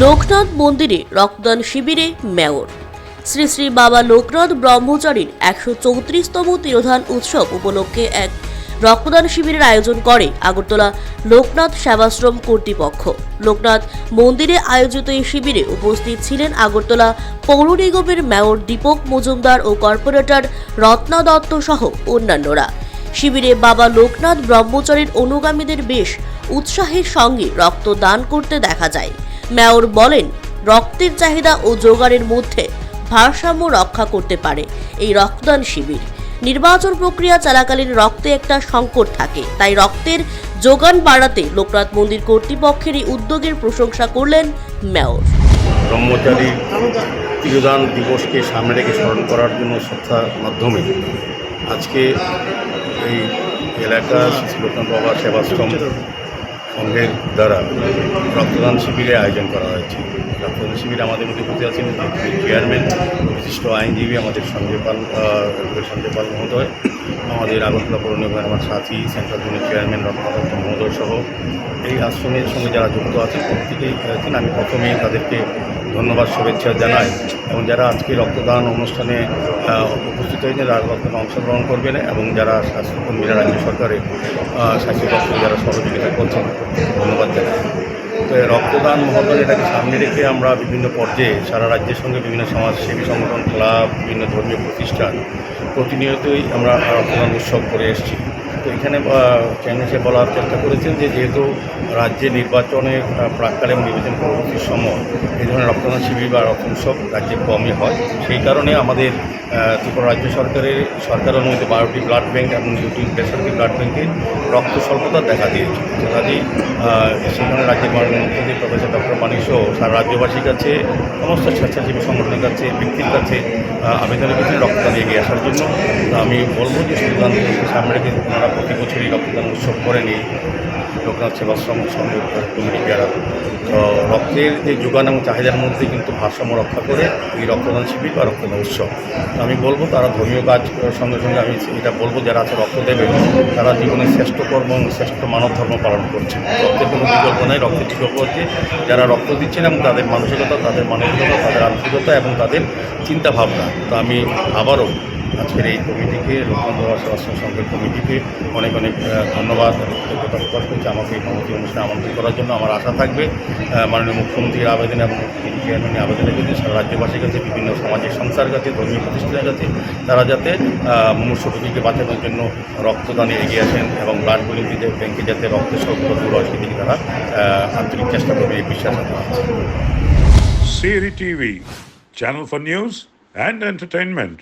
লোকনাথ মন্দিরে রক্তদান শিবিরে মেয়র। শ্রী শ্রী বাবা লোকনাথ ব্রহ্মচারীর 134তম তিরোধান উৎসব উপলক্ষে এক রক্তদান শিবিরের আয়োজন করে আগরতলা লোকনাথ সেবাশ্রম কর্তৃপক্ষ। লোকনাথ মন্দিরে আয়োজিত এই শিবিরে উপস্থিত ছিলেন আগরতলা পৌর নিগমের মেয়র দীপক মজুমদার ও কর্পোরেটর রত্না দত্ত সহ অন্যান্যরা। শিবিরে বাবা লোকনাথ ব্রহ্মচারীর অনুগামীদের বেশ উৎসাহের সঙ্গে রক্তদান করতে দেখা যায়। মেয়র বলেন, রক্তের চাহিদা ও জোগাড়ের মধ্যে ভারসাম্য রক্ষা করতে পারে এই রক্তদান শিবির। নির্বাচন প্রক্রিয়া চলাকালীন রক্তে একটা সংকট থাকে, তাই রক্তের যোগান বাড়াতে লোকনাথ মন্দির কর্তৃপক্ষের এই উদ্যোগের প্রশংসা করলেন মেয়র। ব্রহ্মচারী তিরোধান দিবসকে সামনে রেখে স্মরণ করার জন্য শ্রদ্ধার মাধ্যমে আজকে এই এলাকার লোকনাথ বাবা সেবাশ্রম সংঘের দ্বারা রক্তদান শিবিরের আয়োজন করা হয়েছে। রক্তদান শিবিরে আমাদের মধ্যে উপস্থিত আছেন চেয়ারম্যান, বিশিষ্ট আইনজীবী আমাদের সঞ্জয় পাল মহোদয়, আমাদের আগরতলা পৌর নিগমের আমার সাথী সেন্ট্রাল জোনের চেয়ারম্যান রত্না দত্ত মহোদয় সহ এই আশ্রমের সঙ্গে যারা যুক্ত আছেন প্রত্যেকেই আছেন। আমি প্রথমেই তাদেরকে ধন্যবাদ শুভেচ্ছা জানাই এবং যারা আজকে রক্তদান অনুষ্ঠানে উপস্থিত হয়েছেন তারা রক্তদান অংশগ্রহণ করবেন এবং যারা স্বাস্থ্যকর্মীরা রাজ্য সরকারের স্বাস্থ্য দপ্তরে যারা সহযোগিতা করছেন ধন্যবাদ জানাই। তো রক্তদান মহোদয় এটাকে সামনে রেখে আমরা বিভিন্ন পর্যায়ে সারা রাজ্যের সঙ্গে বিভিন্ন সমাজসেবী সংগঠন, ক্লাব, বিভিন্ন ধর্মীয় প্রতিষ্ঠান প্রতিনিয়তই আমরা রক্তদান উৎসব করে এসেছি। তো এখানে চ্যানেলে বলার চেষ্টা করেছেন যে যেহেতু রাজ্যে নির্বাচনের প্রাককালে এবং নির্বাচন পরবর্তীর সময় এই ধরনের রক্তদান শিবির বা রক্ত উৎসব রাজ্যে কমই হয়, সেই কারণে আমাদের ত্রিপুরা রাজ্য সরকার অনুমোদিত 12টি ব্লাড ব্যাঙ্ক এবং 2টি বেসরকারি ব্লাড ব্যাঙ্কে রক্ত স্বল্পতা দেখা দিয়েছে। কাজেই সেখানে রাজ্যের মাননীয় মুখ্যমন্ত্রী প্রফেসর ডক্টর মানিক সহ সারা রাজ্যবাসীর কাছে, সমস্ত স্বেচ্ছাসেবী সংগঠনের কাছে, ব্যক্তির কাছে আবেদন রেখেছেন রক্তদান এগিয়ে আসার জন্য। আমি বলবো যে রক্তদান সামনে রেখে ওনারা প্রতি বছরই রক্তদান উৎসব করেন এই লোকনাথ সেবাশ্রম সংঘের কমিটি যারা। তো রক্তের যে যোগান এবং চাহিদার মধ্যে কিন্তু ভারসাম্য রক্ষা করে এই রক্তদান শিবির বা রক্তদান উৎসব। আমি বলবো তারা ধর্মীয় কাজ সঙ্গে সঙ্গে আমি এটা বলবো যারা আছে রক্ত দেবে তারা জীবনের শ্রেষ্ঠ কর্ম এবং শ্রেষ্ঠ মানব ধর্ম পালন করছে। রক্তের কোনো বিকল্প নাই, রক্তের বিকল্প হচ্ছে যারা রক্ত দিচ্ছেন এবং তাদের মানসিকতা, তাদের আন্তরিকতা এবং তাদের চিন্তাভাবনা। তো আমি আবারও আজকের এই কমিটিকে, লোকনাথ বাবা সেবাশ্রম সংঘের কমিটিকে অনেক ধন্যবাদ কৃতজ্ঞতা প্রকাশ করছি আমাকে এই কমিটি অনুষ্ঠানে আমন্ত্রণ করার জন্য। আমার আশা থাকবে মাননীয় মুখ্যমন্ত্রীর আবেদন এবং চেয়ারম্যানের আবেদনের কাছে সারা রাজ্যবাসীর কাছে, বিভিন্ন সামাজিক সংস্থার কাছে, ধর্মীয় প্রতিষ্ঠানের কাছে তারা যাতে মুমূর্ষু রোগীকে বাঁচানোর জন্য রক্তদানে এগিয়ে আসেন এবং ব্লাড ব্যাঙ্কে যাতে রক্তের স্বল্পতা দূর হয় সেদিকে তারা আন্তরিক চেষ্টা করবে এই বিশ্বাস আছে। CRI TV, channel for news and entertainment.